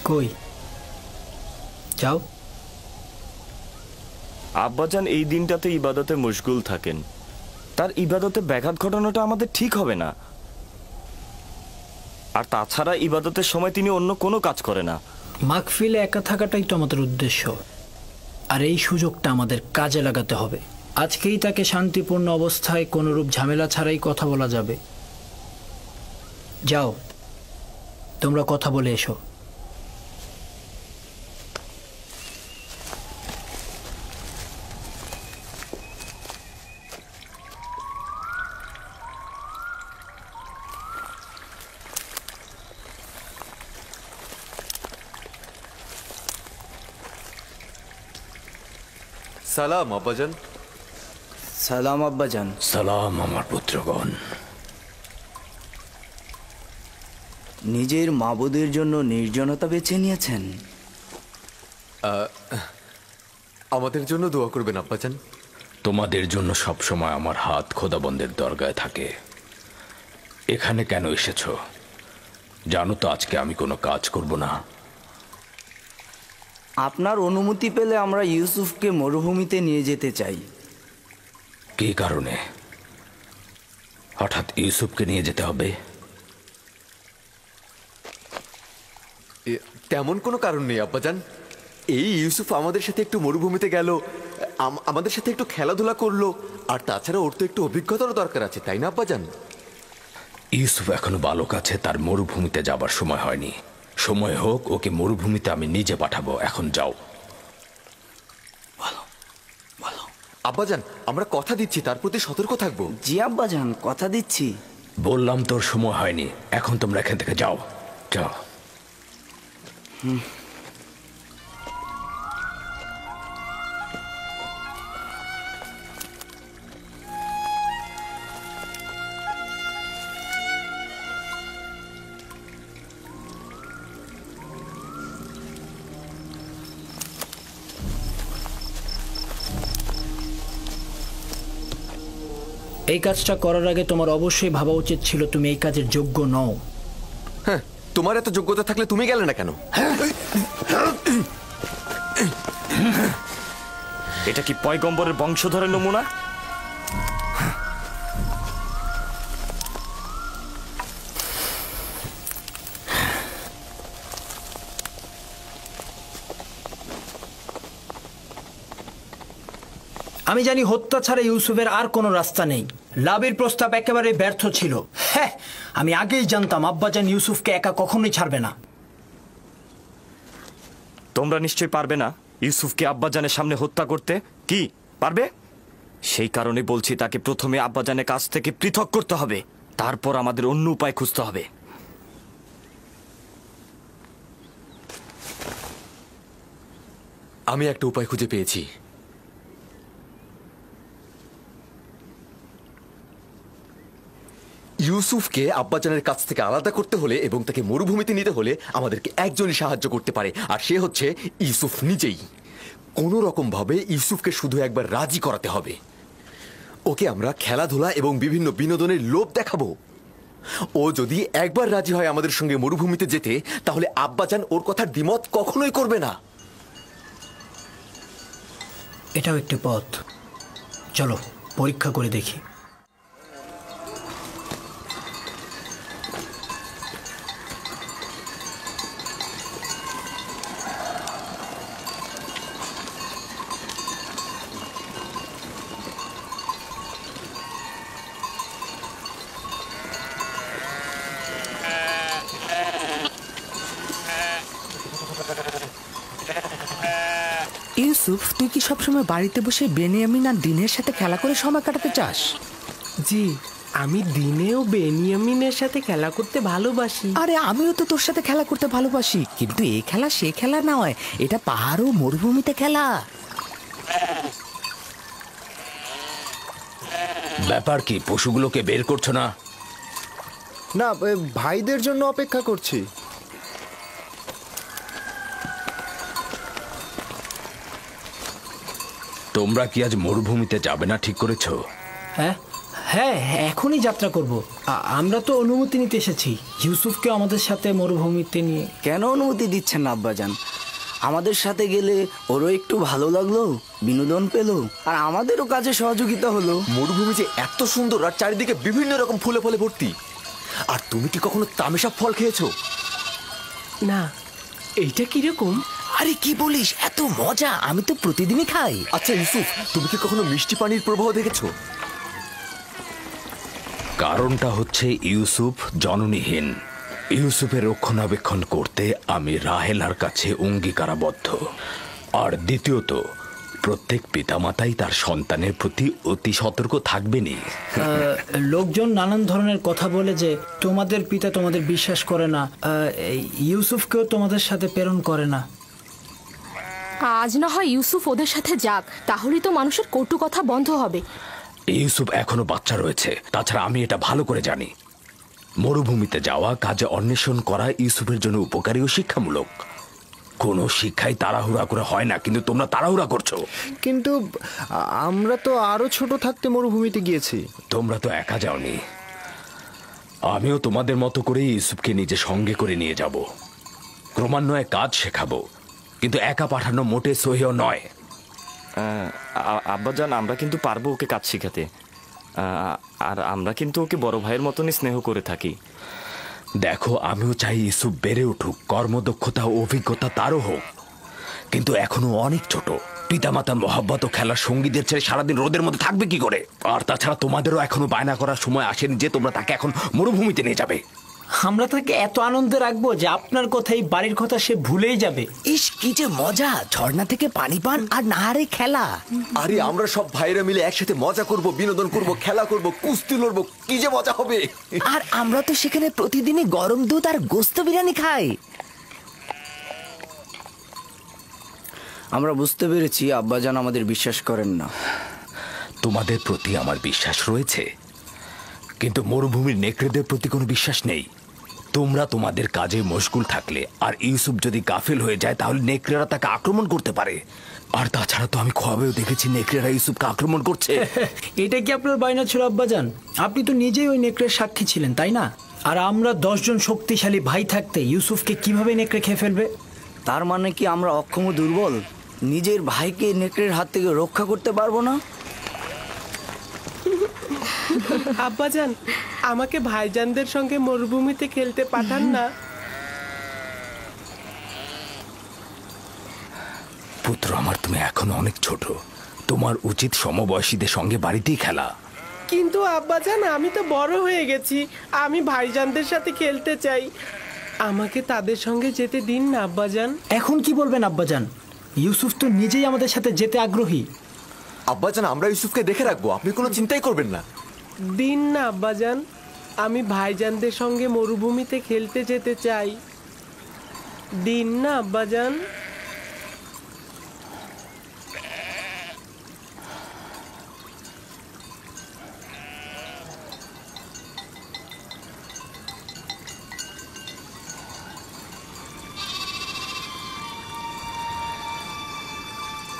কই যাও। আব্বাজান এই দিনটাতে ইবাদতে মশগুল থাকেন, তার ইবাদতে ব্যাঘাত ঘটানোটা আমাদের ঠিক হবে না। আর তাছাড়া ইবাদতের সময় তিনি অন্য কোনো কাজ করে না। মাহফিলে একা থাকাটাই তো আমাদের উদ্দেশ্য, আর এই সুযোগটা আমাদের কাজে লাগাতে হবে। আজকেই তাকে শান্তিপূর্ণ অবস্থায় কোনোরূপ ঝামেলা ছাড়াই কথা বলা যাবে। যাও, তোমরা কথা বলে এসো। সালাম আব্বাজান। সালাম আব্বাজান। সালাম আমার পুত্রগণ। নিজের মাবুদের জন্য নির্জনতা বেছে নিয়েছেন? আমাদের জন্য দোয়া করবেন আব্বাজান। তোমাদের জন্য সবসময় আমার হাত খোদাবন্দের দরগায় থাকে। এখানে কেন এসেছো জানো তো? আজকে আমি কোনো কাজ করব না। আপনার অনুমতি পেলে আমরা ইউসুফকে মরুভূমিতে নিয়ে যেতে চাই। কী কারণে হঠাৎ ইউসুফকে নিয়ে যেতে হবে? তেমন কোনো কারণ নেই আব্বাজান। এই ইউসুফ আমাদের সাথে একটু মরুভূমিতে গেল, আমাদের সাথে একটু খেলাধুলা করলো, আর তাছাড়া ওর তো একটু অভিজ্ঞতারও দরকার আছে, তাই না আব্বাজান? ইউসুফ এখনো বালক আছে, তার মরুভূমিতে যাবার সময় হয়নি। সময় হোক, ওকে মরুভূমিতে আমি নিজে পাঠাবো। এখন যাও। আব্বাজান, আমরা কথা দিচ্ছি তার প্রতি সতর্ক থাকবো। জি আব্বাজান, কথা দিচ্ছি। বললাম তোর সময় হয়নি, এখন তোমরা এখান থেকে যাও। যাও। এই কাজটা করার আগে তোমার অবশ্যই ভাবা উচিত ছিল তুমি এই কাজের যোগ্য নও। হ্যাঁ, তোমার এত যোগ্যতা থাকলে তুমি গেলে না কেন? এটা কি পয়গম্বরের বংশধরের নমুনা? আমি জানি হত্যা ছাড়া ইউসুফের আর কোনো রাস্তা নেই। লাভের প্রস্তাব একেবারে ব্যর্থ ছিল। হ্যাঁ, আমি আগেই জানতাম আব্বাজান ইউসুফকে একা কখনোই ছাড়বে না। তোমরা নিশ্চয়ই পারবে না ইউসুফকে আব্বাজানের সামনে হত্যা করতে। কি পারবে? সেই কারণে বলছি তাকে প্রথমে আব্বাজানের কাছ থেকে পৃথক করতে হবে, তারপর আমাদের অন্য উপায় খুঁজতে হবে। আমি একটা উপায় খুঁজে পেয়েছি। ইউসুফকে আব্বাজানের কাছ থেকে আলাদা করতে হলে এবং তাকে মরুভূমিতে নিতে হলে আমাদেরকে একজনই সাহায্য করতে পারে, আর সে হচ্ছে ইউসুফ নিজেই। কোনো রকম ভাবে ইউসুফকে শুধু একবার রাজি করাতে হবে। ওকে আমরা খেলাধুলা এবং বিভিন্ন বিনোদনের লোভ দেখাবো। ও যদি একবার রাজি হয় আমাদের সঙ্গে মরুভূমিতে যেতে, তাহলে আব্বাজান ওর কথার দ্বিমত কখনোই করবে না। এটাও একটি পথ, চলো পরীক্ষা করে দেখি। ইউসুফ, তুই কি সবসময় বাড়িতে বসে বেনিয়ামিন আর দিনের সাথে খেলা করে সময় কাটাতে চাস? জি, আমি দিনেও বেনিয়ামিনের সাথে খেলা করতে ভালোবাসি। আরে আমিও তো তোর সাথে খেলা করতে ভালোবাসি, কিন্তু এই খেলা সে খেলা নয়, এটা পাহাড় ও মরুভূমিতে খেলা। ব্যাপার কি, পশুগুলোকে বের করছো না? না, ভাইদের জন্য অপেক্ষা করছি। তোমরা কি আজ মরুভূমিতে যাবে না ঠিক করেছো? হ্যাঁ হ্যাঁ, এখনই যাত্রা করব। আমরা তো অনুমতি নিতে এসেছি ইউসুফকে আমাদের সাথে মরুভূমিতে নিয়ে। কেন অনুমতি দিচ্ছেন না আব্বাজান? আমাদের সাথে গেলে ওরও একটু ভালো লাগলো, বিনোদন পেলো, আর আমাদেরও কাজে সহযোগিতা হলো। মরুভূমি যে এত সুন্দর আর চারিদিকে বিভিন্ন রকম ফুলে ফলে ভর্তি। আর তুমি কি কখনো তামেশা ফল খেয়েছো? না, এইটা কিরকম? আরে কি বলিস, এত মজা! আমি তো প্রতিদিনই খাই। আচ্ছা ইউসুফ, তুমি কি কখনো মিষ্টি পানির প্রবাহ দেখেছো? কারণটা হচ্ছে ইউসুফ জননীহীন। ইউসুফের রক্ষণাবেক্ষণ করতে আমি রাহেলার কাছে অঙ্গীকারাবদ্ধ। আর দ্বিতীয়ত, প্রত্যেক পিতামাতাই তার সন্তানের প্রতি অতি সতর্ক থাকবেনই। লোকজন নানান ধরনের কথা বলে যে তোমাদের পিতা তোমাদের বিশ্বাস করে না, ইউসুফকেও তোমাদের সাথে প্রেরণ করে না। আজ না হয় ইউসুফ ওদের সাথে যাক, তাহলেই তো মানুষের কটু কথা বন্ধ হবে। ইউসুফ এখনো বাচ্চা রয়েছে। তাছাড়া আমি এটা ভালো করে জানি, মরুভূমিতে যাওয়া, কাজে অন্বেষণ করা ইউসুফের জন্য উপকারী ও শিক্ষামূলক। কোনো শিক্ষাই তাড়াহুড়া করে হয় না, কিন্তু তোমরা তাড়াহুড়া করছো। কিন্তু আমরা তো আরো ছোট থাকতে মরুভূমিতে গিয়েছি। তোমরা তো একা যাওনি, আমিও তোমাদের মতো করে ইউসুফকে নিজে সঙ্গে করে নিয়ে যাব। ক্রমান্বয়ে কাজ শেখাবো, কিন্তু একা পাঠানো মোটে সহিও নয়। আব্বাজান, আমরা কিন্তু পারবো ওকে কাজ শিখাতে। আর আমরা কিন্তু ওকে বড় ভাইয়ের মতনই স্নেহ করে থাকি। দেখো, আমিও চাই ইউসুফ বেড়ে উঠুক, কর্মদক্ষতা ও অভিজ্ঞতা তারও হোক, কিন্তু এখনো অনেক ছোট। পিতামাতার মহাব্বত ও খেলার সঙ্গীদের ছেড়ে সারাদিন রোদের মধ্যে থাকবে কি করে? আর তাছাড়া তোমাদেরও এখনো বায়না করার সময় আসেনি যে তোমরা তাকে এখন মরুভূমিতে নিয়ে যাবে। আমরা তাকে এত আনন্দে রাখবো যে আপনার কথাই বাড়ির কথা সে ভুলেই যাবে। ইস, কি যে মজা! ঝর্ণা থেকে পানি পান আর নাহারে খেলা। আরে আমরা সব ভাইরা মিলে একসাথে মজা করব, বিনোদন করব, খেলা করব, কুস্তি লড়বো, কি যে মজা হবে! আর আমরা তো সেখানে প্রতিদিনই গরম দুধ আর গোস্ত বিরিয়ানি খাই। আমরা বুঝতে পেরেছি আব্বাজান আমাদের বিশ্বাস করেন না। তোমাদের প্রতি আমার বিশ্বাস রয়েছে, কিন্তু মরুভূমির নেকড়েদের প্রতি কোনো বিশ্বাস নেই। তোমরা তোমাদের কাজে মশগুল থাকলে আর ইউসুফ যদি গাফিল হয়ে যায়, তাহলে নেকড়েরা তাকে আক্রমণ করতে পারে। আর তাছাড়া তো আমি খোয়াবেও দেখেছি নেকড়েরা ইউসুফকে আক্রমণ করছে। এটা কি আপনার বায়না ছিল আব্বাজান? আপনি তো নিজেই ওই নেকড়ের সাক্ষী ছিলেন, তাই না? আর আমরা 10 জন শক্তিশালী ভাই থাকতে ইউসুফকে কিভাবে নেকড়ে খেয়ে ফেলবে? তার মানে কি আমরা অক্ষম ও দুর্বল? নিজের ভাইকে নেকড়ের হাত থেকে রক্ষা করতে পারবো না? আব্বাজান, আমাকে ভাইজানদের সঙ্গে মরুভূমিতে খেলতে পাঠান না। পুত্র আমার, তুমি এখনো অনেক ছোট, তোমার উচিত সমবয়সীদের সঙ্গে বাড়িতেই খেলা। কিন্তু আব্বাজান, আমি তো বড় হয়ে গেছি, আমি ভাইজানদের সাথে খেলতে চাই। আমাকে তাদের সঙ্গে যেতে দিন না আব্বাজান। এখন কি বলবেন আব্বাজান? ইউসুফ তো নিজেই আমাদের সাথে যেতে আগ্রহী। আব্বাজান, আমরা ইউসুফকে দেখে রাখবো, আপনি কোনো চিন্তাই করবেন না। দিন না আব্বাজান, আমি ভাইজানদের সঙ্গে মরুভূমিতে খেলতে যেতে চাই। দিন না আব্বাজান।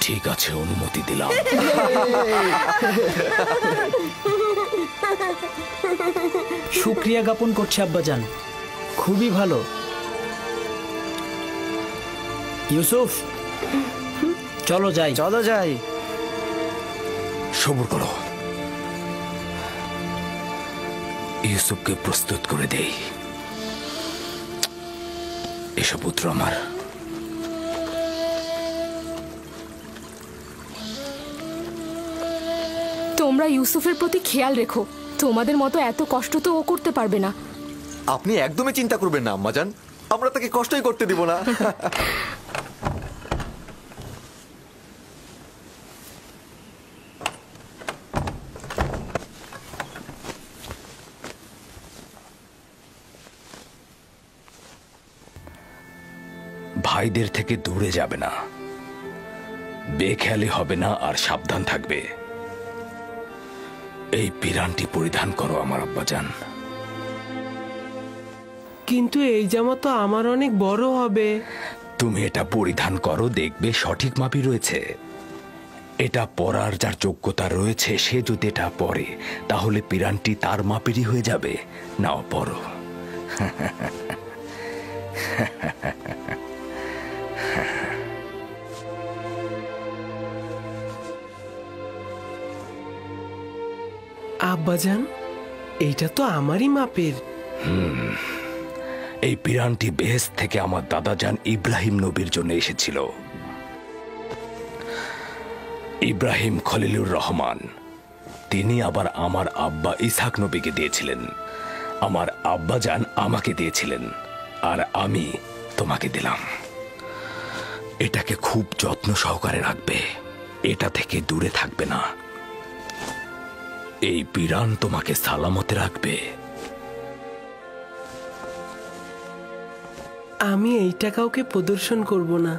ঠিক আছে, অনুমতি দিলাম। শুকরিয়া জ্ঞাপন করছি আব্বাজান, খুবই ভালো। ইউসুফ, চলো যাই। চলো যাই। সবুর করো, ইউসুফকে প্রস্তুত করে দেই। এসব পুত্র আমার। তোমরা ইউসুফের প্রতি খেয়াল রেখো, তোমাদের মতো এত কষ্ট তো ও করতে পারবে না। আপনি একদমই চিন্তা করবেন না আম্মাজান, আমরা তাকে কষ্টই করতে দিব না। ভাইদের থেকে দূরে যাবে না, বেখেয়ালি হবে না, আর সাবধান থাকবে। এই পিরানটি পরিধান করো আমার আব্বাজান। কিন্তু এই জামা তো আমার অনেক বড় হবে। তুমি এটা পরিধান করো, দেখবে সঠিক মাপই রয়েছে। এটা পরার যার যোগ্যতা রয়েছে সে যদি এটা পরে তাহলে পিরানটি তার মাপেরই হয়ে যাবে। নাও পরো। আব্বাজান, এইটা তো আমারই মাপের। এই পিরানটি বেহেশত থেকে আমার দাদাজান ইব্রাহিম নবীর জন্য এসেছিল। ইব্রাহিম খলিলুর রহমান, তিনি আবার আমার আব্বা ইসহাক নবীকে দিয়েছিলেন। আমার আব্বাজান আমাকে দিয়েছিলেন, আর আমি তোমাকে দিলাম। এটাকে খুব যত্ন সহকারে রাখবে, এটা থেকে দূরে থাকবে না। এই পিরান তোমাকে সালামতে রাখবে। আমি এইটা কাউকে প্রদর্শন করব না।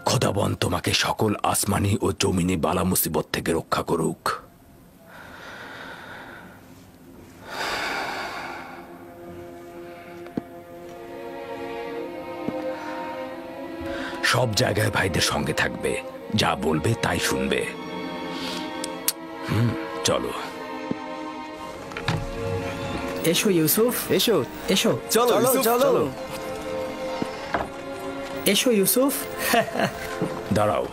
খোদাবন তোমাকে সকল আসমানি ও জমিনি বালা মুসিবত থেকে রক্ষা করুক। সব জায়গায় ভাইদের সঙ্গে থাকবে, যা বলবে তাই শুনবে। চলো এসো ইউসুফ, এসো। এসো, চলো চলো ইউসুফ, চলো। চলো। এসো ইউসুফ। দাঁড়াও,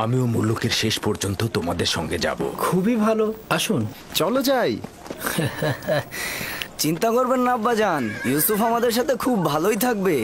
আমিও মুলুকের শেষ পর্যন্ত তোমাদের সঙ্গে যাব। খুবই ভালো, আসুন। চলো যাই। চিন্তা করবেন না আব্বাজান, ইউসুফ আমাদের সাথে খুব ভালোই থাকবে।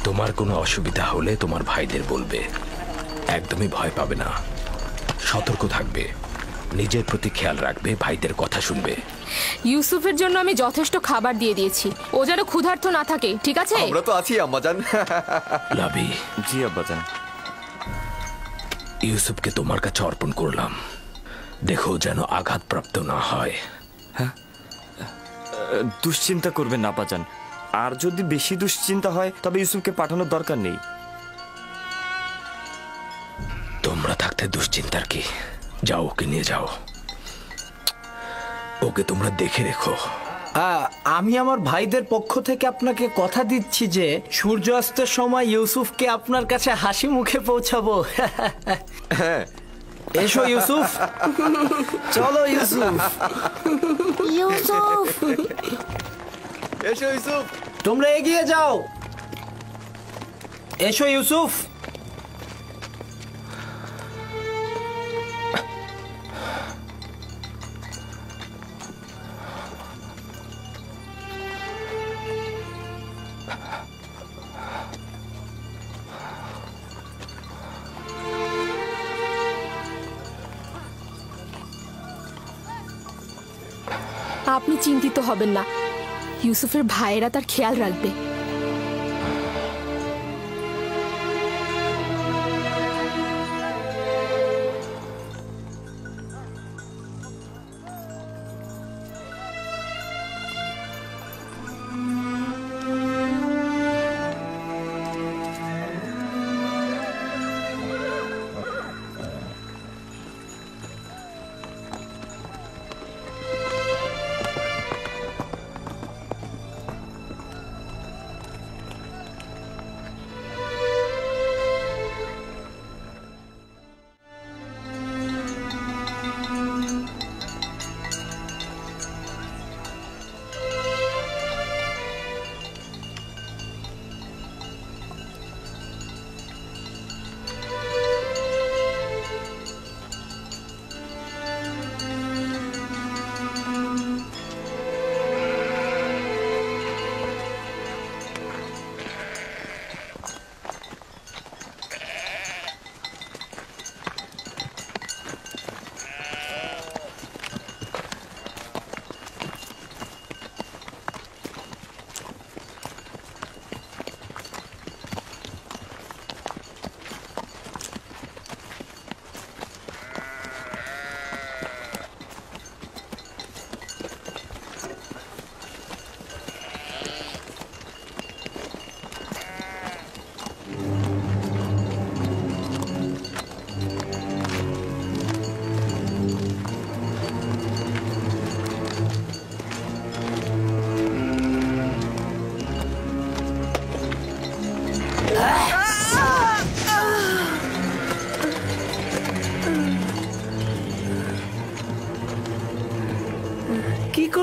তোমার কোনো অসুবিধা হলে তোমার ভাইদের বলবে। একদমই ভয় পাবে না, সতর্ক থাকবে, নিজের প্রতি খেয়াল রাখবে, ভাইদের কথা শুনবে। ইউসুফের জন্য আমি যথেষ্ট খাবার দিয়ে দিয়েছি, ও যেন ক্ষুধার্ত না থাকে, ঠিক আছে? আমরা তো আছি আম্মাজান। লাভি, জি আব্বাজান। ইউসুফকে তোমার কাছে অর্পণ করলাম, দেখো যেন আঘাতপ্রাপ্ত না হয়। দুশ্চিন্তা করবেন না আব্বাজান, আর যদি বেশি দুশ্চিন্তা হয় তবে ইউসুফকে পাঠানোর দরকার নেই। তোমরা থাকতে দুশ্চিন্তার কি? যাও, ওকে নিয়ে যাও, ওকে তোমরা দেখে রেখো। আমি আমার ভাইদের পক্ষ থেকে আপনাকে কথা দিচ্ছি যে সূর্যাস্তের সময় ইউসুফকে আপনার কাছে হাসি মুখে পৌঁছাবো। এসো ইউসুফ। চলো ইউসুফ। ইউসুফ, এসো ইউসুফ। তোমরা এগিয়ে যাও। এসো ইউসুফ। আপনি চিন্তিত হবেন না, ইউসুফের ভাইয়েরা তার খেয়াল রাখবে।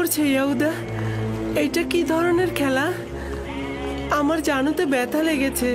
করছে ইয়াহুদা? এইটা কি ধরনের খেলা? আমার জানুতে ব্যথা লেগেছে।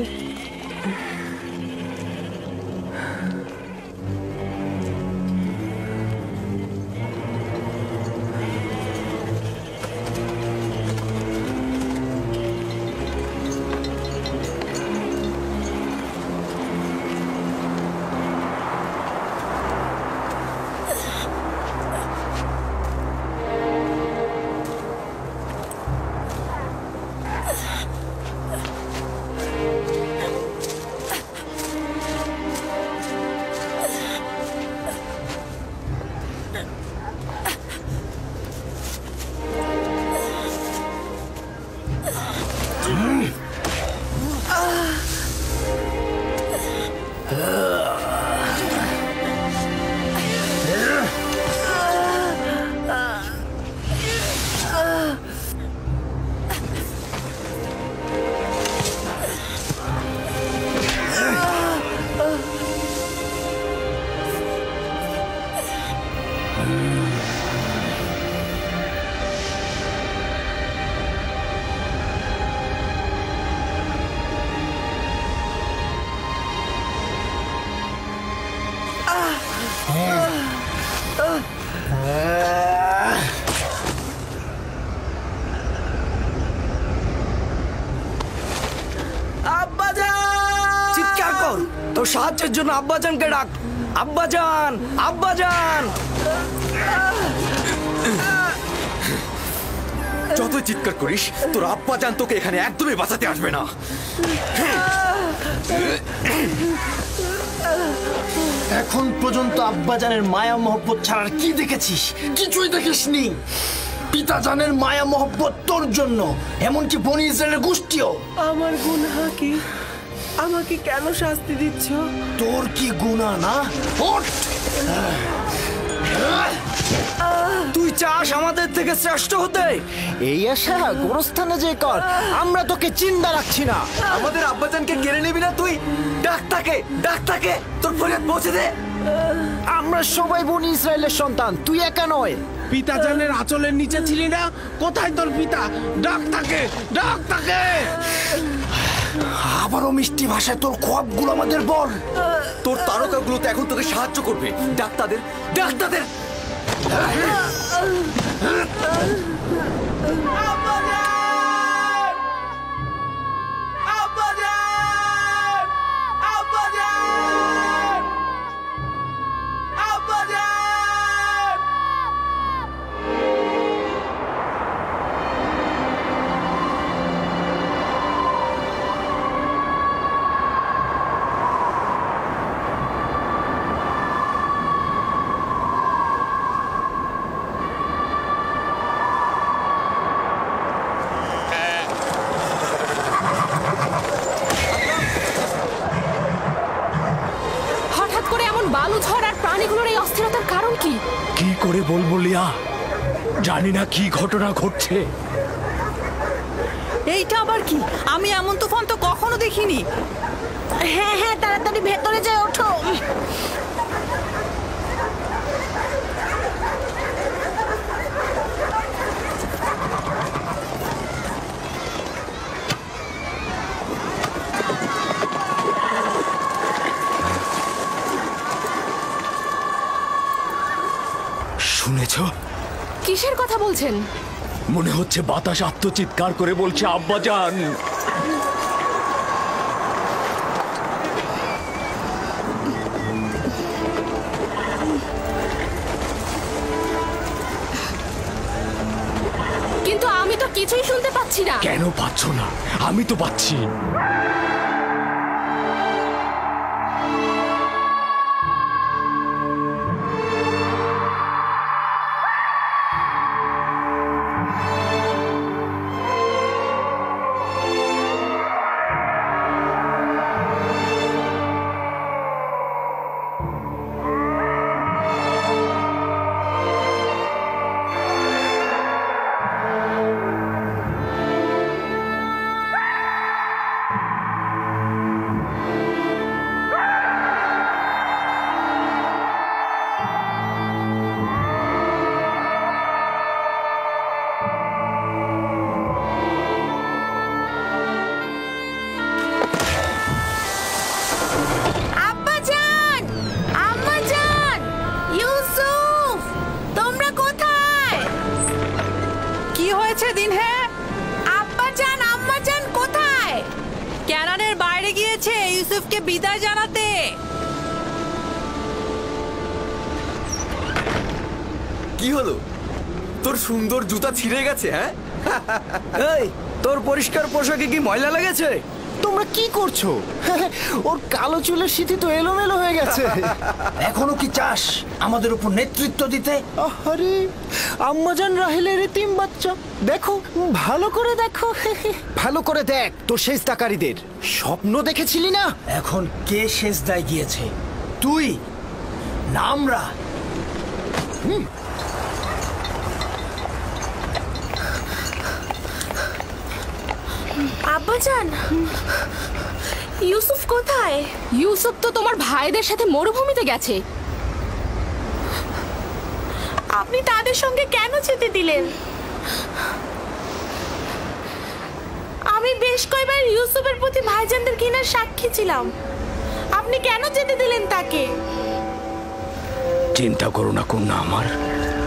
চিৎকার কর, তোর সাহায্যের জন্য আব্বাজানকে ডাক। আব্বাজান, আব্বাজান! যতই চিৎকার করিস তোর আব্বাজান তোকে এখানে একদমই বাঁচাতে আসবে না। এখন পর্যন্ত আব্বাজানের মায়া মহব্বত ছাড়ার কি দেখেছিস? কিছুই দেখিসনি। পিতাজানের মায়া মহব্বত তোর জন্য, এমনকি বনি ইসরায়েলের গোষ্ঠীও। আমার গুনাহ কি? আমাকে কেন শাস্তি দিচ্ছ? তোর কি গুনাহ না? ওঠ! তুই চাস আমাদের থেকে শ্রেষ্ঠ হতে? এই আশা গোরস্থানে যে কর, আমরা তোকে চিন্তা রাখছি না। আমাদের আব্বাজানকে কেড়ে নিবি না তুই? ডাক তাকে, তোর ফরিয়াদ পৌঁছে দে। আমরা সবাই বনি ইসরায়েলের সন্তান, তুই একা নয়। পিতাজানের আঁচলের নিচে ছিলি না? কোথায় তোর পিতা? ডাক তাকে, ডাক তাকে! আবারও মিষ্টি ভাষায় তোর খোয়াবগুলো আমাদের বল। তোর তারকাগুলো তো এখন তোকে সাহায্য করবে। ডাক তাদের। হঠাৎ করে এমন বালু ঝড় আর প্রাণীগুলোর এই অস্থিরতার কারণ কি? কি করে বলবো লিয়া, জানি না কি ঘটনা ঘটছে। এইটা আবার কি? আমি এমন তুফান তো কখনো দেখিনি। হ্যাঁ হ্যাঁ, তাড়াতাড়ি ভেতরে যাই, ওঠো। শুনেছ? কিসের কথা বলছেন? মনে হচ্ছে বাতাস আত্মচিৎকার করে বলছে আব্বাজান। কিন্তু আমি তো কিছুই শুনতে পাচ্ছি না। কেন পাচ্ছ না? আমি তো পাচ্ছি। থেকে বিদায় জানাতে। কি হলো? তোর সুন্দর জুতা ছিঁড়ে গেছে? হ্যাঁ, এই তোর পরিষ্কার পোশাকে কি ময়লা লেগেছে? তোমরা কি করছো? ওর কালো চুলের সিঁথি তো এলোমেলো হয়ে গেছে। এখনো কি চাস আমাদের উপর নেতৃত্ব দিতে? আরে আম্মাজান রাহেলের এতিম বাচ্চা, দেখো ভালো করে দেখো। ভালো করে দেখ তোর সেজদাকারীদের স্বপ্ন দেখেছিলি না? এখন কে সেজদায় গিয়েছে? তুই না আমরা? আব্বাজান, ইউসুফ কোথায়? ইউসুফ তো তোমার ভাইদের সাথে মরুভূমিতে গেছে। আপনি তাদের সঙ্গে কেন যেতে দিলেন? আমি বেশ কয়েকবার ইউসুফের প্রতি ভাইজানদের ঘৃণার সাক্ষী ছিলাম। আপনি কেন যেতে দিলেন তাকে? চিন্তা করো না কন্যা আমার,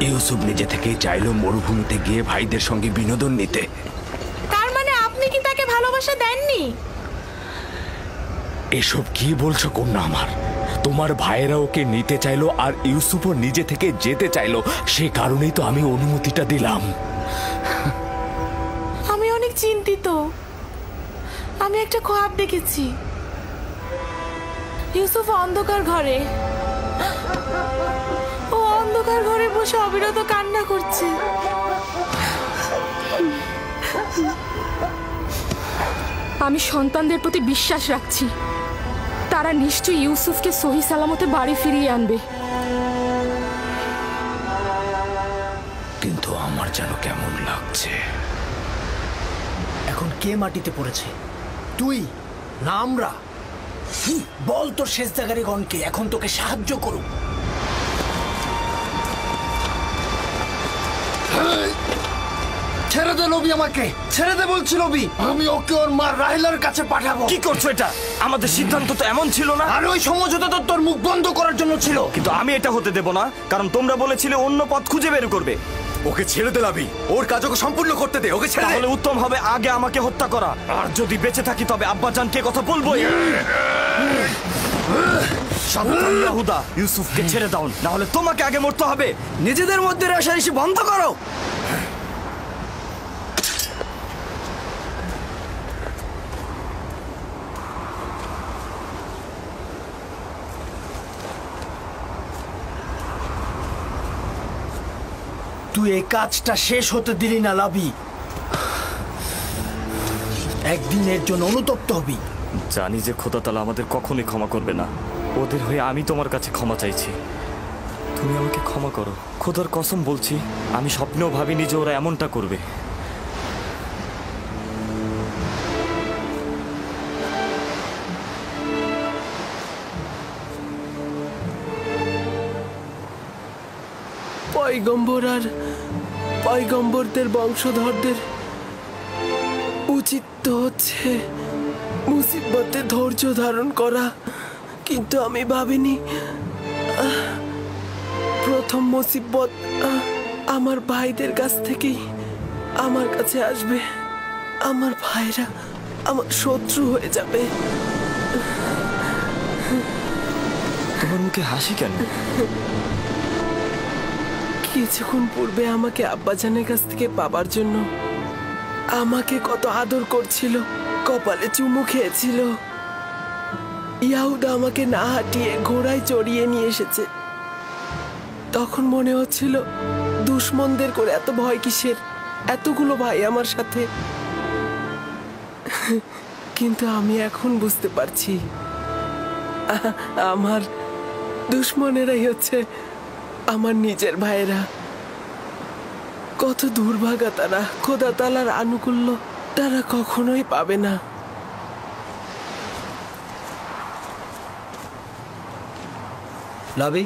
ইউসুফ নিজে থেকেই চাইলো মরুভূমিতে গিয়ে ভাইদের সঙ্গে বিনোদন নিতে। তার মানে আপনি কি তাকে ভালোবাসা দেননি? এসব কি বলছো কন্যা আমার? তোমার ভাইয়েরা ওকে নিতে চাইলো আর ইউসুফও নিজে থেকে যেতে চাইলো, সে কারণেই তো আমি অনুমতিটা দিলাম। আমি অনেক চিন্তিত। আমি একটা খোয়াব দেখেছি। ইউসুফ অন্ধকার ঘরে, ও অন্ধকার ঘরে বসে অবিরত কান্না করছে। আমি সন্তানদের প্রতি বিশ্বাস রাখছি, তারা নিশ্চয়ই ইউসুফকে সহি সালামতে বাড়ি ফিরিয়ে আনবে। কিন্তু আমার যেন কেমন লাগছে। এখন কে মাটিতে পড়েছে? তুই না আমরা? বল তোর সেজদাকারীগণকে এখন তোকে সাহায্য করুক। ছেড়ে দে লবি, আমাকে ছেড়ে দে বলছি লবি। আমি ওকে ওর মা রাহেলার কাছে পাঠাবো। কি করছো এটা? আমাদের সিদ্ধান্ত তো এমন ছিল না। আর ওই সমঝোতা তো তোর মুখ বন্ধ করার জন্য ছিল। কিন্তু আমি এটা হতে দেব না, কারণ তোমরা বলেছিলে অন্য পথ খুঁজে বের করবে। ওকে ছেড়ে দে লাবি, ওর কাজ ওকে সম্পূর্ণ করতে দে। ওকে ছেড়ে দে। তাহলে উত্তম হবে আগে আমাকে হত্যা করা, আর যদি বেঁচে থাকি তবে আব্বাজানকে কথা বলবোই। সাবধান ইয়াহুদা, ইউসুফকে ছেড়ে দাও, না হলে তোমাকে আগে মরতে হবে। নিজেদের মধ্যে রেষারেষি বন্ধ করো। তুই এই কাজটা শেষ হতে দিলি না লাবি। একদিনের জন্য অনুতপ্ত হবি। জানি যে খোদা তাআলা আমাদের কখনোই ক্ষমা করবে না। ওদের হয়ে আমি তোমার কাছে ক্ষমা চাইছি, তুমি আমাকে ক্ষমা করো। খোদার কসম বলছি, আমি স্বপ্নেও ভাবিনি যে ওরা এমনটা করবে। পয়গম্বর আর পয়গম্বরদের বংশধরদের উচিত তো হচ্ছে মুসিবতে ধৈর্য ধারণ করা, কিন্তু আমি ভাবিনি প্রথম মুসিবত আমার ভাইদের কাছ থেকেই আমার কাছে আসবে। আমার ভাইরা আমার শত্রু হয়ে যাবে। তোমার মুখে হাসি কেন? কিছুক্ষণ পূর্বে আমাকে আব্বাজানের কাছ থেকে পাবার জন্য আমাকে কত আদর করছিল, কপালে চুমু খেয়েছিল। ইয়াহুদা আমাকে না হাঁটিয়ে ঘোড়ায় চড়িয়ে নিয়ে এসেছে। তখন মনে হচ্ছিল দুশ্মনদের করে এত ভয় কিসের, এতগুলো ভাই আমার সাথে। কিন্তু আমি এখন বুঝতে পারছি আমার দুশ্মনেরাই হচ্ছে আমার নিজের ভাইয়েরা। কত দুর্ভাগা তারা, খোদা তাআলার আনুকূল্য তারা কখনোই পাবে না। লাবি,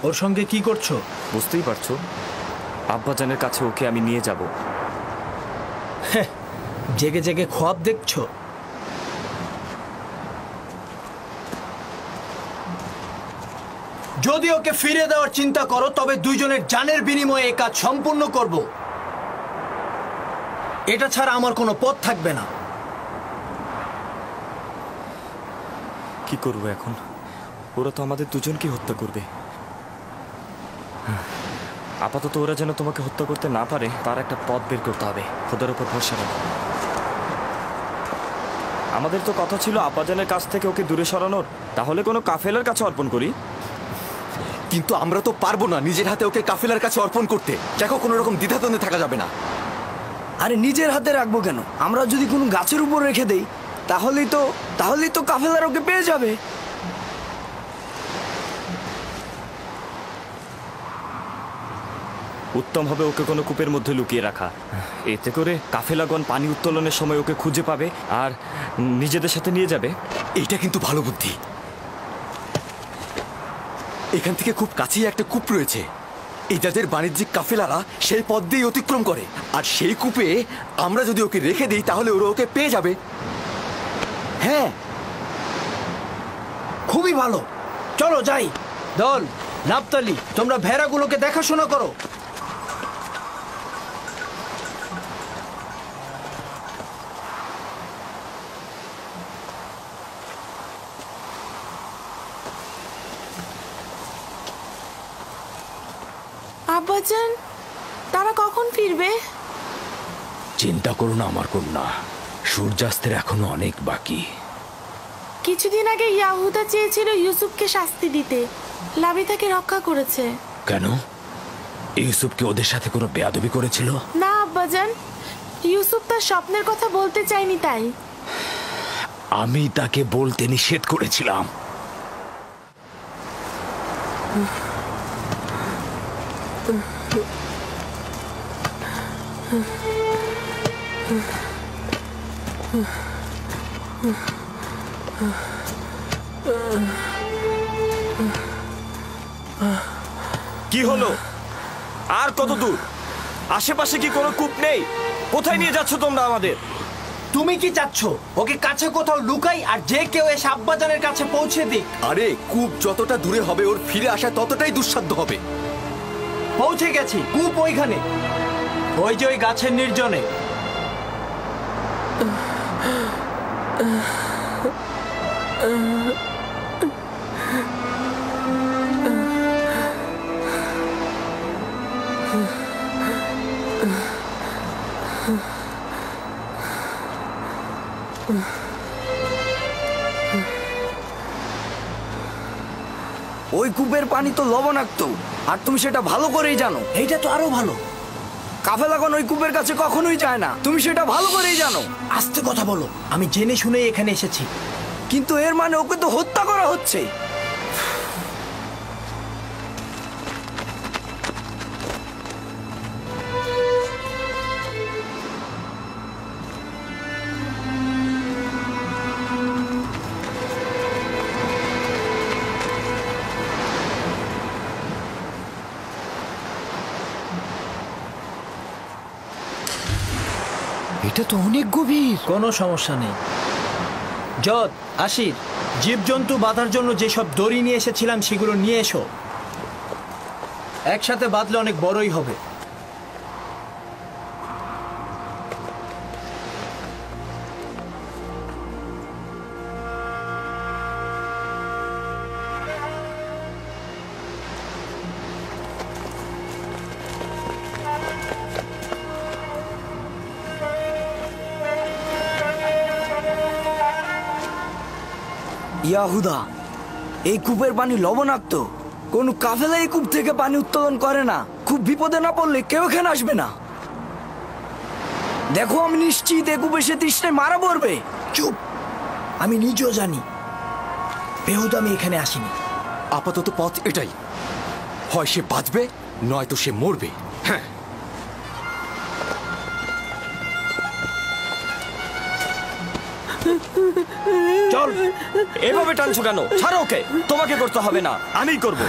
ওর সঙ্গে কি করছো? বুঝতেই পারছো, আব্বাজানের কাছে ওকে আমি নিয়ে যাব। জেগে জেগে খোয়াব দেখছো? যদি ওকে ফিরে দেওয়ার চিন্তা করো তবে দুইজনের জানের বিনিময়ে এই কাজ সম্পূর্ণ করব। এটা ছাড়া আমার কোনো পথ থাকবে না। কি করবো এখন? ওরা তো আমাদের দুজনকে হত্যা করবে। আপাতত ওরা যেন তোমাকে হত্যা করতে না পারে তার একটা পথ বের করতে হবে। খোদার উপর ভরসা রাখো। আমাদের তো কথা ছিল আব্বাজানের কাছ থেকে ওকে দূরে সরানোর। তাহলে কোনো কাফেলার কাছে অর্পণ করি। কিন্তু আমরা তো পারবো না নিজের হাতে ওকে কাফেলার কাছে অর্পণ করতে। দেখো, কোনো রকম দ্বিধাদ্বন্দ্বে থাকা যাবে না। আরে নিজের হাতে রাখবো কেন? আমরা যদি কোনো গাছের উপর রেখে দেই তাহলেই তো কাফেলার ওকে পেয়ে যাবে। উত্তম হবে ওকে কোনো কূপের মধ্যে লুকিয়ে রাখা। এতে করে কাফেলাগণ পানি উত্তোলনের সময় ওকে খুঁজে পাবে আর নিজেদের সাথে নিয়ে যাবে। এইটা কিন্তু ভালো বুদ্ধি। এখান থেকে খুব কাছেই একটা কূপ রয়েছে। এই যাদের বাণিজ্যিক কাফেলারা সেই পথ দিয়ে অতিক্রম করে, আর সেই কূপে আমরা যদি ওকে রেখে দিই তাহলে ওরা ওকে পেয়ে যাবে। হ্যাঁ, খুবই ভালো। চলো যাই। দল, নাপতালি, তোমরা ভেড়াগুলোকে দেখাশোনা করো। আব্বাজান, তারা কখন ফিরবে? চিন্তা করো না আমার কন্যা, সূর্যাস্তের এখনো অনেক বাকি। কিছুদিন আগে ইয়াহুদা চেয়েছিল ইউসুফকে শাস্তি দিতে। লাবি তাকে রক্ষা করেছে। কেন? ইউসুফ কি ওদের সাথে কোনো বেয়াদবি করেছিল? না আব্বাজান, ইউসুফ তার স্বপ্নের কথা বলতে চায়নি তাই। আমি তাকে বলতে নিষেধ করেছিলাম। কি হলো? আর কত দূর? আশেপাশে কি কোনো কূপ নেই? কোথায় নিয়ে যাচ্ছ তোমরা আমাদের? তুমি কি চাচ্ছ ওকে কাছে কোথাও লুকাই আর যে কেউ এসে আব্বাজানের কাছে পৌঁছে দিক? আরে, কূপ যতটা দূরে হবে ওর ফিরে আসা ততটাই দুঃসাধ্য হবে। পৌঁছে গেছি। কূপ ওইখানে, ওই যে ওই গাছের নির্জনে। ওই কূপের পানি তো লবণাক্ত, আর তুমি সেটা ভালো করেই জানো। এইটা তো আরো ভালো। কাফেলাগণ ওই কূপের কাছে কখনোই যায় না, তুমি সেটা ভালো করেই জানো। আস্তে কথা বলো, আমি জেনে শুনেই এখানে এসেছি। কিন্তু এর মানে ওকে তো হত্যা করা হচ্ছে। এটা তো অনেক গভীর। কোনো সমস্যা নেই। যদ, আশির, জীবজন্তু বাঁধার জন্য যেসব দড়ি নিয়ে এসেছিলাম সেগুলো নিয়ে এসো। একসাথে বাঁধলে অনেক বড়ই হবে। ইয়াহুদা, এই কূপের পানি লবণাক্ত। কোন কাফেলা এই কূপ থেকে পানি উত্তোলন করে না। খুব বিপদে না পড়লে কেউ এখানে আসবে না। দেখো, আমি নিশ্চিত এই কূপে সে তৃষ্ণায় মারা পড়বে। চুপ, আমি নিজেও জানি। বেহুদা আমি এখানে আসিনি। আপাতত পথ এটাই, হয় সে বাঁচবে নয়তো সে মরবে। হ্যাঁ, চল। এভাবে টানছো কেন? ছাড়ো ওকে। তোমাকে করতে হবে না, আমিই করব।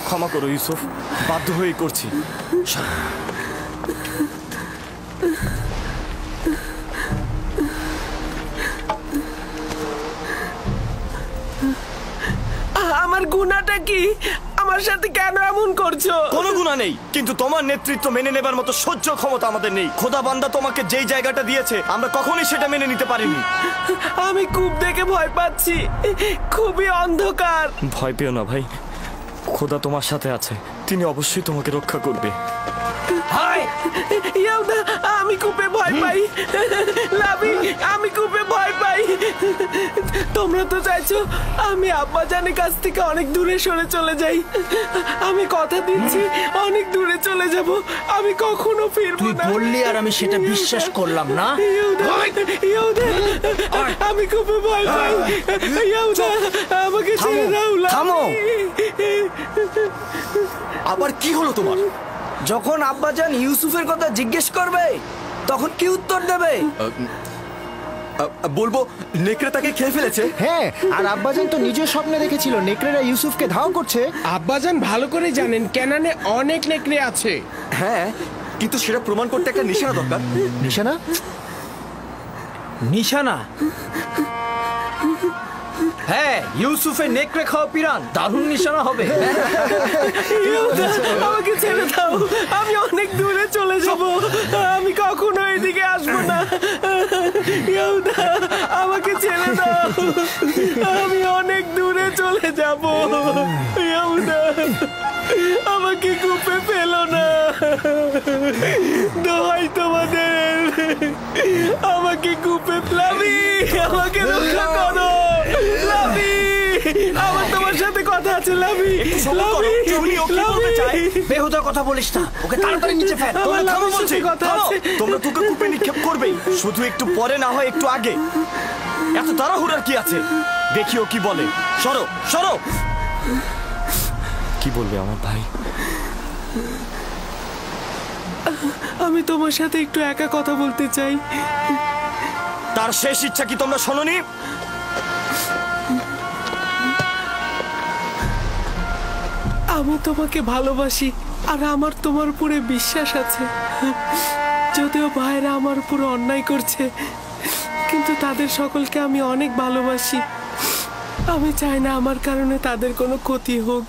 ক্ষমা করো ইউসুফ, বাধ্য হয়েই করছি। আমার গুনাহটা কি? আমার সাথে কেন এমন করছো? কোনো গুনাহ নেই, কিন্তু তোমার নেতৃত্ব মেনে নেবার মতো সহ্য ক্ষমতা আমাদের নেই। খোদা বান্দা তোমাকে যেই জায়গাটা দিয়েছে আমরা কখনোই সেটা মেনে নিতে পারিনি। আমি কূপ দেখে ভয় পাচ্ছি, খুবই অন্ধকার। ভয় পেও না ভাই, খোদা তোমার সাথে আছে, তিনি অবশ্যই তোমাকে রক্ষা করবে। ইয়াহুদা, আমি কূপে ভয় পাই। লাভি, আমি কূপে ভয় পাই। তোমরা তো চাইছো আমি আব্বাজানের কাছ থেকে অনেক দূরে সরে চলে যাই। আমি কথা দিচ্ছি অনেক দূরে চলে যাব, আমি কখনো ফিরবো তুই না। বললি আর আমি সেটা বিশ্বাস করলাম না। ইয়াহুদা, ইয়াহুদা, আমি কূপে ভয় পাই। ইয়াহুদা, আমাকে ছেড়ে দাও। থামো। আবার কি হলো তোমার? যখন আব্বাজান ইউসুফের কথা জিজ্ঞেস করবে তখন কি উত্তর দেবে? বলবো নেকড়ে তাকে খেয়ে ফেলেছে। হ্যাঁ, আর আব্বাজান তো নিজের স্বপ্নে দেখেছিল নেকড়েরা ইউসুফকে ধাওয়া করছে। আব্বাজান ভালো করে জানেন কেনানে অনেক নেকড়ে আছে। হ্যাঁ, কিন্তু সেটা প্রমাণ করতে একটা নিশানা দরকার। নিশানা? নিশানা? হ্যাঁ, ইউসুফের নেকড়ে খাওয়া পিরান দারুণ নিশানা হবে। ইয়াহুদা, আমাকে ছেড়ে দাও, আমি অনেক দূরে চলে যাব, আমি কখনো এদিকে আসবো না। ইয়াহুদা, আমাকে ছেড়ে দাও, আমি অনেক দূরে চলে যাব। ইয়াহুদা, আমাকে কূপে ফেলো না, দোহাই তোমাদের, আমাকে কূপে ফেলাবি, আমাকে রক্ষা করো। লাভি, আমার তোমার সাথে কথা আছে। লাভি, লাভি, লাভি, বেহুদা কথা বলিস না, ওকে তাড়াতাড়ি নিচে ফেল। আমার লাভির সাথে কথা আছে। তোমরা তোকে কূপে নিক্ষেপ করবেই, শুধু একটু পরে না হয় একটু আগে। এত তাড়াহুড়ার কি আছে? দেখিও কি বলে। সরো, সরো। কি বলবে আমার ভাই? আমি তোমার সাথে একটু একা কথা বলতে চাই। তার শেষ ইচ্ছা কি তোমরা শোনোনি? আমি তোমাকে ভালোবাসি আর আমার তোমার উপরে বিশ্বাস আছে। যদিও ভাইরা আমার উপরে অন্যায় করছে, কিন্তু তাদের সকলকে আমি অনেক ভালোবাসি। আমি চাই না আমার কারণে তাদের কোনো ক্ষতি হোক,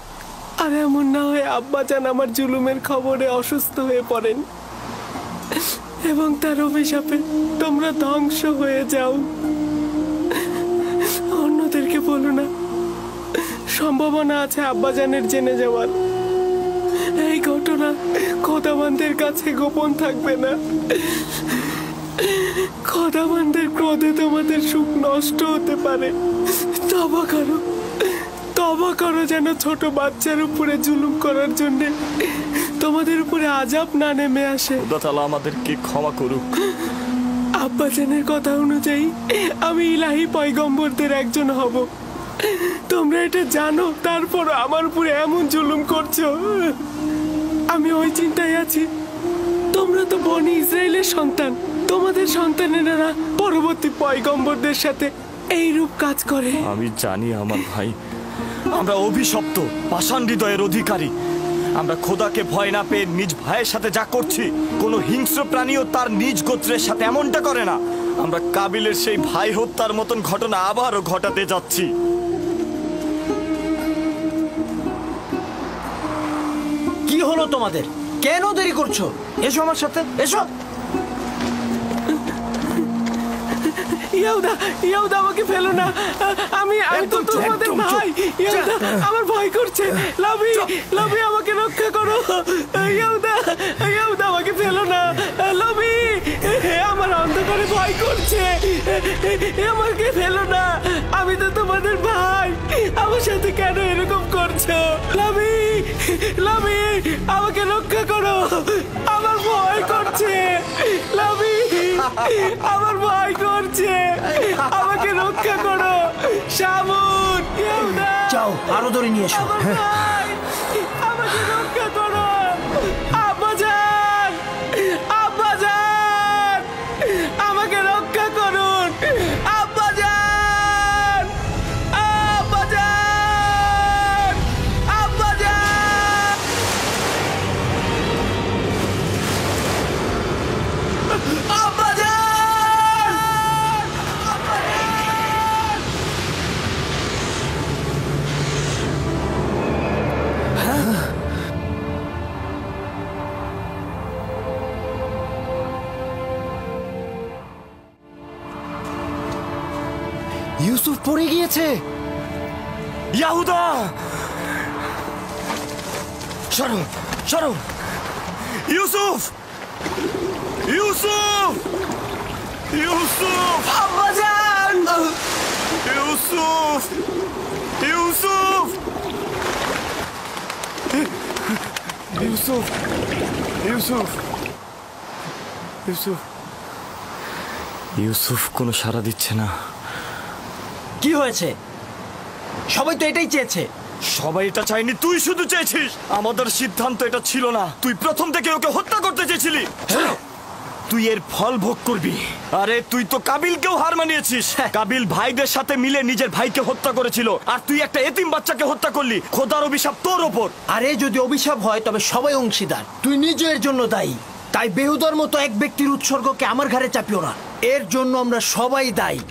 আর এমন না হয় আব্বাজান আমার জুলুমের খবরে অসুস্থ হয়ে পড়েন এবং তার অভিশাপে তোমরা ধ্বংস হয়ে যাও। অন্যদেরকে বলো না, সম্ভাবনা আছে আব্বাজানের জেনে যাওয়ার। এই ঘটনা খোদাবানদের কাছে গোপন থাকবে না। খোদাবানদের ক্রোধে তোমাদের সুখ নষ্ট হতে পারে। তওবা করো, তওবা করো, যেন ছোট বাচ্চার উপরে জুলুম করার জন্য তোমাদের উপরে আযাব না নেমে আসে। খোদা তাআলা আমাদেরকে ক্ষমা করুক। আব্বাজানের কথা অনুযায়ী আমি ইলাহি পয়গম্বরদের একজন হব। তোমরা এটা জানো, তারপর আমার উপরে এমন জুলুম করছো। আমি ওই চিন্তায় আছি, তোমরা তো বনি ইসরায়েলের সন্তান, তোমাদের সন্তানেরা পরবর্তী পয়গম্বরদের সাথে এইরূপ কাজ করে। আমি জানি আমার ভাই, আমরা অভিশপ্ত, পাষাণ হৃদয়ের অধিকারী। আমরা খোদাকে ভয় না পেয়ে নিজ ভাইয়ের সাথে যা করছি, কোনো হিংস্র প্রাণীও তার নিজ গোত্রের সাথে এমনটা করে না। আমরা কাবিলের সেই ভাই হত্যার মতন ঘটনা আবারও ঘটাতে যাচ্ছি। কি হলো তোমাদের? কেন দেরি করছো? এসো আমার সাথে, এসো। ইয়াহুদা, ইয়াহুদা, আমাকে ফেলো না, আমি তো তোমাদের ভাই। ইয়াহুদা, আমার ভয় করছে। লাভি, লাভি, আমাকে রক্ষা করো। ইয়াহুদা, ইয়াহুদা, আমাকে ফেলো না। লাভি, আমার অন্ধকারে ভয় করছে, আমাকে ফেলো না। আমি তো তোমাদের ভাই, আমার সাথে কেন এরকম করছো? লাভি, লাভি, আমাকে রক্ষা করো, আমার ভয় করছে। লাভি, আমার ভয় করছে, আমাকে রক্ষা করো। শামুন, ইয়াহুদা, যাও আরো ধরে নিয়ে এসো। আমার ভাই, আমাকে রক্ষা করো। আব্বাজান, আব্বাজান, আমাকে রক্ষা করুন। আব্বাজান, আব্বাজান, আব্বাজান, আব্বাজান। পড়ে গিয়েছে। ইয়াহুদা, সরো সরো। ইউসুফ, ইউসুফ, ইউসুফ, আব্বাজান! ইউসুফ, ইউসুফ, ইউসুফ, ইউসুফ, ইউসুফ, ইউসুফ কোনো সাড়া দিচ্ছে না। কি হয়েছে? সবাই তো এটাই চেয়েছে। সবাই এটা চাইনি, তুই শুধু চেয়েছিস। আমাদের সিদ্ধান্ত এটা ছিল না। তুই প্রথম থেকে ওকে হত্যা করতে চেয়েছিলি। তুই এর ফল ভোগ করবি। আরে তুই তো কাবিলকেও হার মানিয়েছিস। কাবিল ভাইদের সাথে মিলে নিজের ভাইকে হত্যা করেছিল, আর তুই একটা এতিম বাচ্চাকে হত্যা করলি। খোদার অভিশাপ তোর ওপর। আরে যদি অভিশাপ হয় তবে সবাই অংশীদার, তুই নিজের জন্য দায়ী। তাই বেহুদার মতো এক ব্যক্তির উৎসর্গকে আমার ঘাড়ে চাপিও না। এর জন্য আমরা সবাই দায়ী।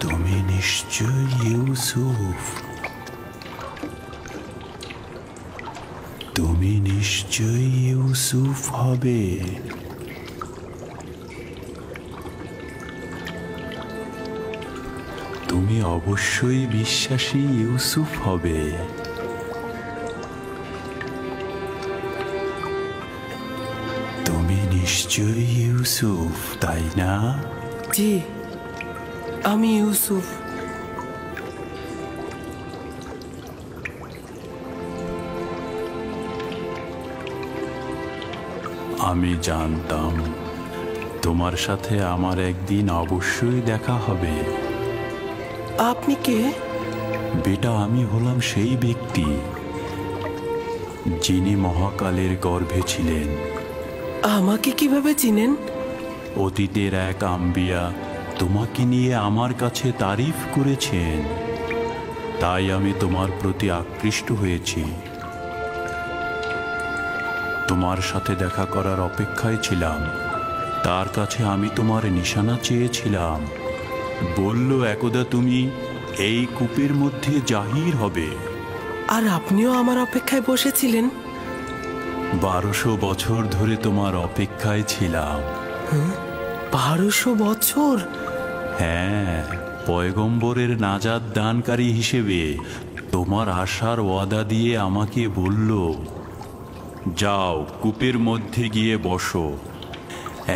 তুমি নিশ্চয় ইউসুফ, তুমি নিশ্চয় ইউসুফ হবে। তুমি অবশ্যই বিশ্বাসী ইউসুফ হবে। তুমি নিশ্চয় ইউসুফ, তাই না? জি, আমি ইউসুফ। আমি জানতাম তোমার সাথে আমার একদিন অবশ্যই দেখা হবে। আপনি কে? বেটা, আমি হলাম সেই ব্যক্তি যিনি মহাকালের গর্ভে ছিলেন। আমাকে কিভাবে চিনেন? অতীতের এক আম্বিয়া তোমাকে নিয়ে আমার কাছে তারিফ করেছেন, তাই আমি তোমার প্রতি আকৃষ্ট হয়েছি। তোমার সাথে দেখা করার অপেক্ষায় ছিলাম। তার কাছে আমি তোমার নিশানা চেয়েছিলাম। বলল, একদা তুমি এই কূপের মধ্যে জাহির হবে। আর আপনিও আমার অপেক্ষায় বসেছিলেন? 1200 বছর ধরে তোমার অপেক্ষায় ছিলাম। 1200 বছর? হ্যাঁ, পয়গম্বরের নাজাত দানকারী হিসেবে তোমার আশার ওয়াদা দিয়ে আমাকে বলল, যাও কূপের মধ্যে গিয়ে বসো,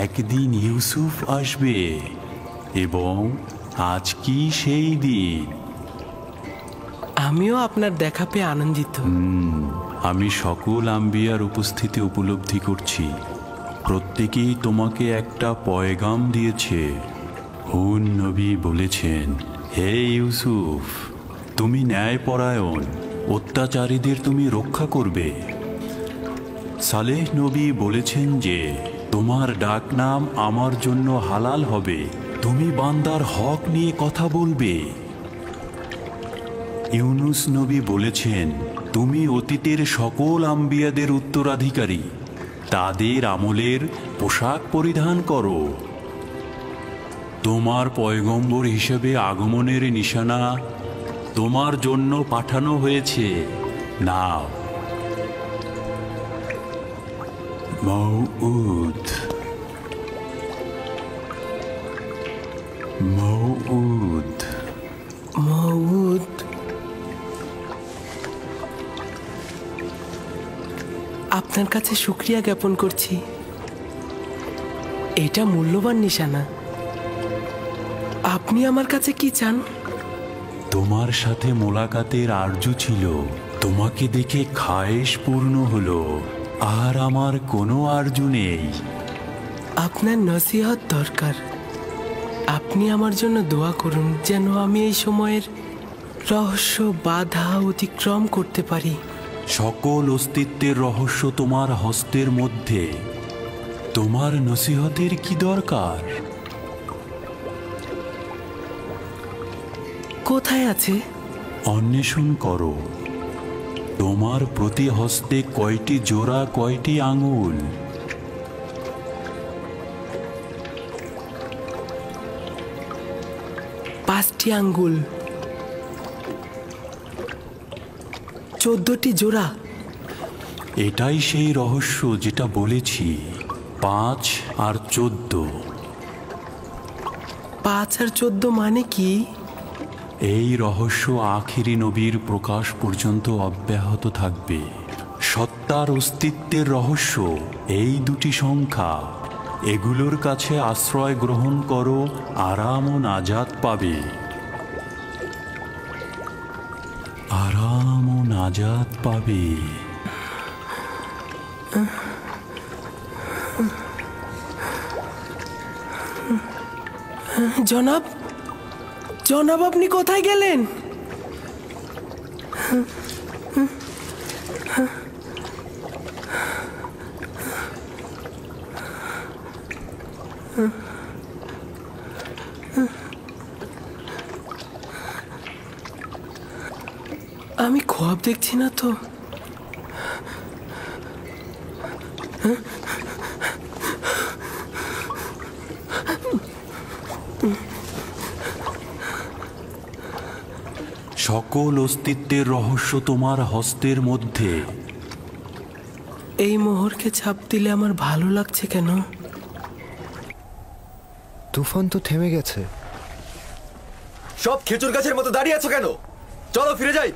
একদিন ইউসুফ আসবে এবং আজ কি সেই দিন। আমিও আপনার দেখা পেয়ে আনন্দিত। আমি সকল আম্বিয়ার উপস্থিতি উপলব্ধি করছি। প্রত্যেকেই তোমাকে একটা পয়গাম দিয়েছে। হুন নবী বলেছেন, হে ইউসুফ, তুমি ন্যায়পরায়ণ, অত্যাচারীদের তুমি রক্ষা করবে। সালেহ নবী বলেছেন যে তোমার ডাক নাম আমার জন্য হালাল হবে, তুমি বান্দার হক নিয়ে কথা বলবে। ইউনুস নবী বলেছেন, তুমি অতীতের সকল আম্বিয়াদের উত্তরাধিকারী, তাদের আমলের পোশাক পরিধান করো। তোমার পয়গম্বর হিসেবে আগমনের নিশানা তোমার জন্য পাঠানো হয়েছে, নাও। মউউদ, মউউদ, মউদ। আপনার কাছে শুকরিয়া জ্ঞাপন করছি। এটা মূল্যবান নিশানা। আপনি আমার কাছে কি চান? তোমার সাথে মোলাকাতের আরজু ছিল, তোমাকে দেখে খায়েশ পূর্ণ হলো, আর আমার কোনো আরজু নেই। আপনার নসিহত দরকার। আপনি আমার জন্য দোয়া করুন যেন আমি এই সময়ের রহস্য বাধা অতিক্রম করতে পারি। সকল অস্তিত্বের রহস্য তোমার হস্তের মধ্যে। তোমার নসিহতের কি দরকার? কোথায় আছে? অন্বেষণ করো। তোমার প্রতি হস্তে কয়টি জোড়া, কয়টি আঙুল? 5টি আঙ্গুল, 14টি জোড়া। এটাই সেই রহস্য যেটা বলেছি, 5 আর 14। 5 আর 14 মানে কি? এই রহস্য আখিরি নবীর প্রকাশ পর্যন্ত অব্যাহত থাকবে। সত্তার অস্তিত্বের রহস্য এই দুটি সংখ্যা, এগুলোর কাছে আশ্রয় গ্রহণ করো, আরাম ও নাজাত পাবে। আরাম ও নাজাত পাবে। জনাব, জনাব আপনি কোথায় গেলেন? আমি খোয়াব দেখছি না তো। সকল অস্তিত্বের রহস্য তোমার হস্তের মধ্যে। এই মোহরকে ছাপ দিলে আমার ভালো লাগছে কেন? তুফান তো থেমে গেছে। সব খেজুর গাছের মতো দাঁড়িয়ে আছো কেন? চলো ফিরে যাই।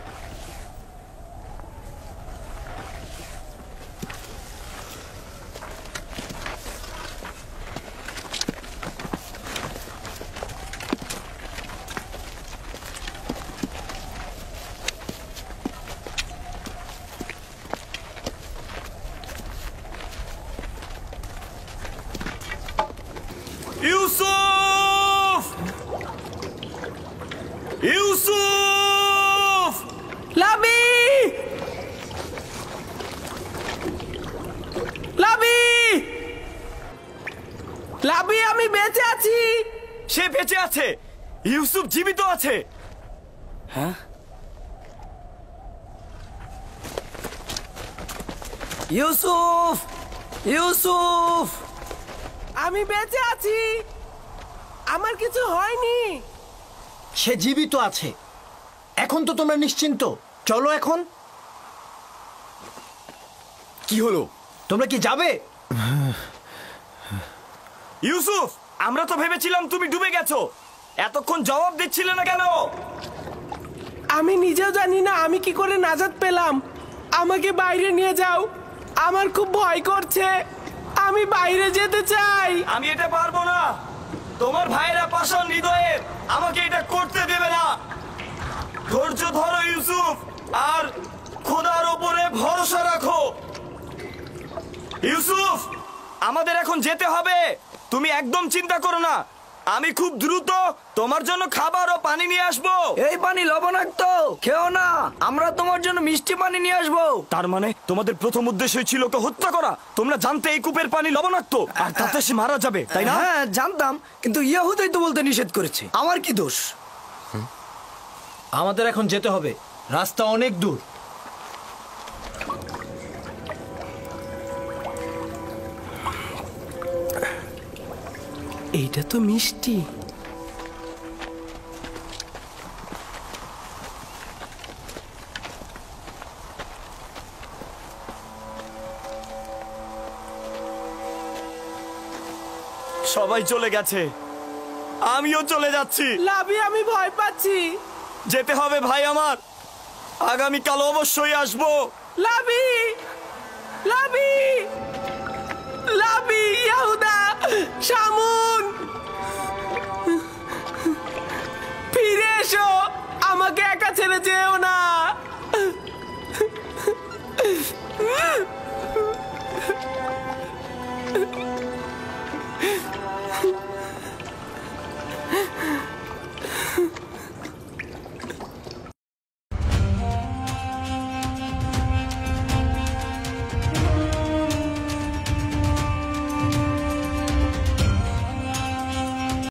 ইউসুফ! ইউসুফ! লাবি! লাবি! লাবি, আমি বেঁচে আছি। সে বেঁচে আছে। ইউসুফ জীবিত আছে। হ্যাঁ? ইউসুফ! ইউসুফ! আমি বেঁচে আছি, আমার কিছু হয়নি। সে জীবিত আছে। এখন তো তোমরা নিশ্চিন্ত। চলো এখন। কি হলো? তোমরা কি যাবে? ইউসুফ, আমরা তো ভেবেছিলাম তুমি ডুবে গেছো। এতক্ষণ জবাব দিচ্ছিলে না কেন? আমি নিজেও জানি না আমি কি করে নাজাত পেলাম। আমাকে বাইরে নিয়ে যাও, আমার খুব ভয় করছে। আমি বাইরে যেতে চাই। আমি এটা পারবো না। তোমার ভাইয়েরা পাষাণ হৃদয়ের, আমাকে এটা করতে দেবে না। ধৈর্য ধরো ইউসুফ, আর খোদার ওপরে ভরসা রাখো। ইউসুফ, আমাদের এখন যেতে হবে। তুমি একদম চিন্তা করো না। আমি খুব দ্রুত তোমার জন্য খাবার ও পানি নিয়ে আসবো। এই পানি লবণাক্ত, খেও না। আমরা তোমার জন্য মিষ্টি পানি নিয়ে আসবো। তার মানে তোমাদের প্রথম উদ্দেশ্যই ছিল ওকে হত্যা করা। তোমরা জানতে এই কূপের পানি লবণাক্ত, আর তাতে সে মারা যাবে, তাই না? হ্যাঁ জানতাম, কিন্তু ইয়াহুদাই তো বলতে নিষেধ করেছে। আমার কি দোষ? আমাদের এখন যেতে হবে। রাস্তা অনেক দূর। এইটা তো মিষ্টি। সবাই চলে গেছে, আমিও চলে যাচ্ছি। লাবি, আমি ভয় পাচ্ছি। যেতে হবে ভাই আমার। আগামীকাল অবশ্যই আসবো। লাবি! লাবি! লাবি! ইয়াহুদা! শামুন! ফিরে এসো, আমাকে একা ছেড়ে যেও না।